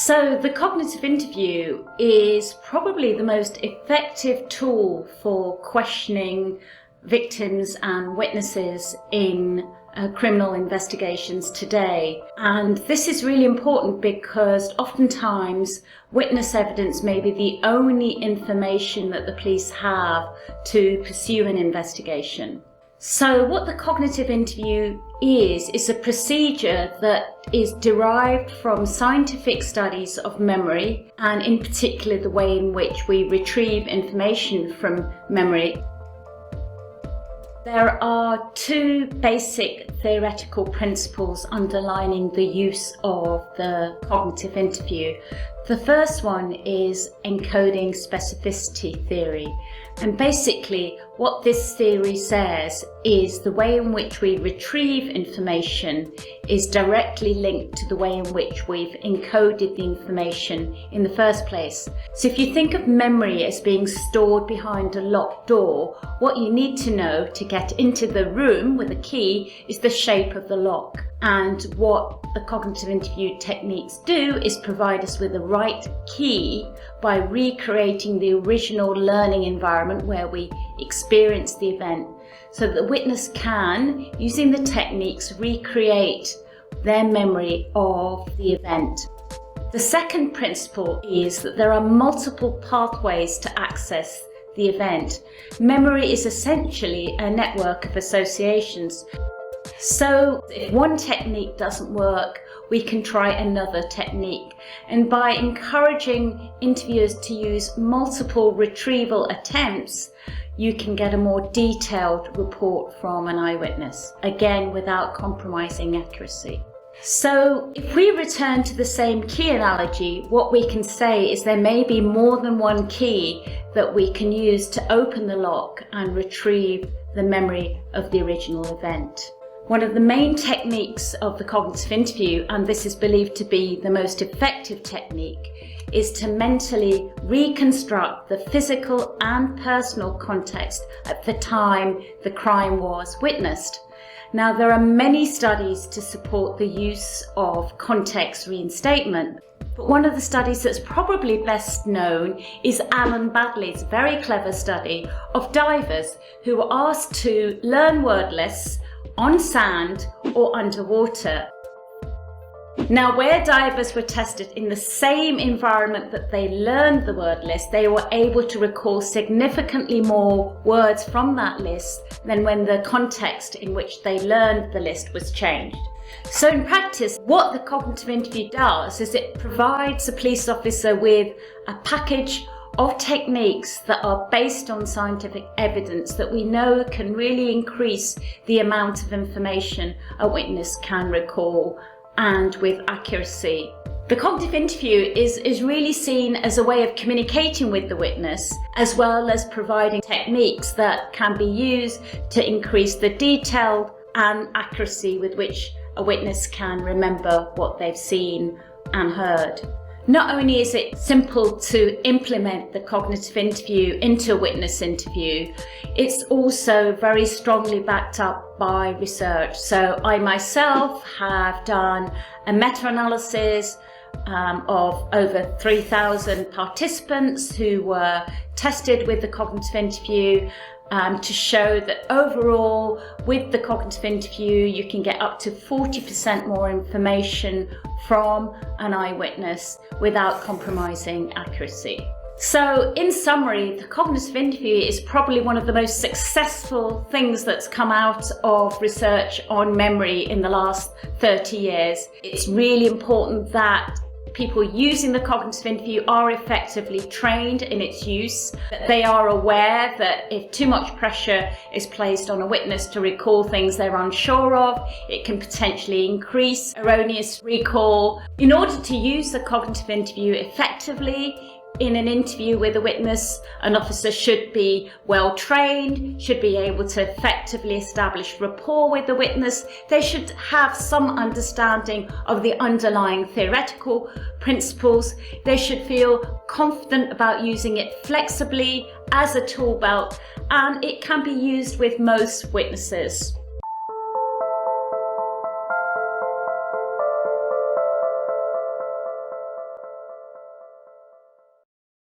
So the cognitive interview is probably the most effective tool for questioning victims and witnesses in criminal investigations today. And this is really important because oftentimes witness evidence may be the only information that the police have to pursue an investigation. So what the cognitive interview is a procedure that is derived from scientific studies of memory, and in particular the way in which we retrieve information from memory. There are two basic theoretical principles underlining the use of the cognitive interview. The first one is encoding specificity theory. And basically what this theory says is the way in which we retrieve information is directly linked to the way in which we've encoded the information in the first place. So if you think of memory as being stored behind a locked door, what you need to know to get into the room with a key is the shape of the lock. And what the cognitive interview techniques do is provide us with the right key by recreating the original learning environment where we experience the event, so that the witness can, using the techniques, recreate their memory of the event. The second principle is that there are multiple pathways to access the event. Memory is essentially a network of associations. So if one technique doesn't work, we can try another technique. And by encouraging interviewers to use multiple retrieval attempts, you can get a more detailed report from an eyewitness, again without compromising accuracy. So if we return to the same key analogy, what we can say is there may be more than one key that we can use to open the lock and retrieve the memory of the original event. One of the main techniques of the cognitive interview, and this is believed to be the most effective technique, is to mentally reconstruct the physical and personal context at the time the crime was witnessed. Now, there are many studies to support the use of context reinstatement, but one of the studies that's probably best known is Alan Baddeley's very clever study of divers who were asked to learn word lists on sand or underwater. Now, where divers were tested in the same environment that they learned the word list, they were able to recall significantly more words from that list than when the context in which they learned the list was changed. So in practice, what the cognitive interview does is it provides a police officer with a package of techniques that are based on scientific evidence that we know can really increase the amount of information a witness can recall, and with accuracy. The cognitive interview is really seen as a way of communicating with the witness, as well as providing techniques that can be used to increase the detail and accuracy with which a witness can remember what they've seen and heard. Not only is it simple to implement the cognitive interview into a witness interview, it's also very strongly backed up by research. So I myself have done a meta-analysis of over 3,000 participants who were tested with the cognitive interview to show that overall with the cognitive interview you can get up to 40% more information from an eyewitness without compromising accuracy. So in summary, the cognitive interview is probably one of the most successful things that's come out of research on memory in the last 30 years. It's really important that people using the cognitive interview are effectively trained in its use, that they are aware that if too much pressure is placed on a witness to recall things they're unsure of, it can potentially increase erroneous recall. In order to use the cognitive interview effectively, in an interview with a witness, an officer should be well trained, should be able to effectively establish rapport with the witness. They should have some understanding of the underlying theoretical principles. They should feel confident about using it flexibly as a tool belt, and it can be used with most witnesses.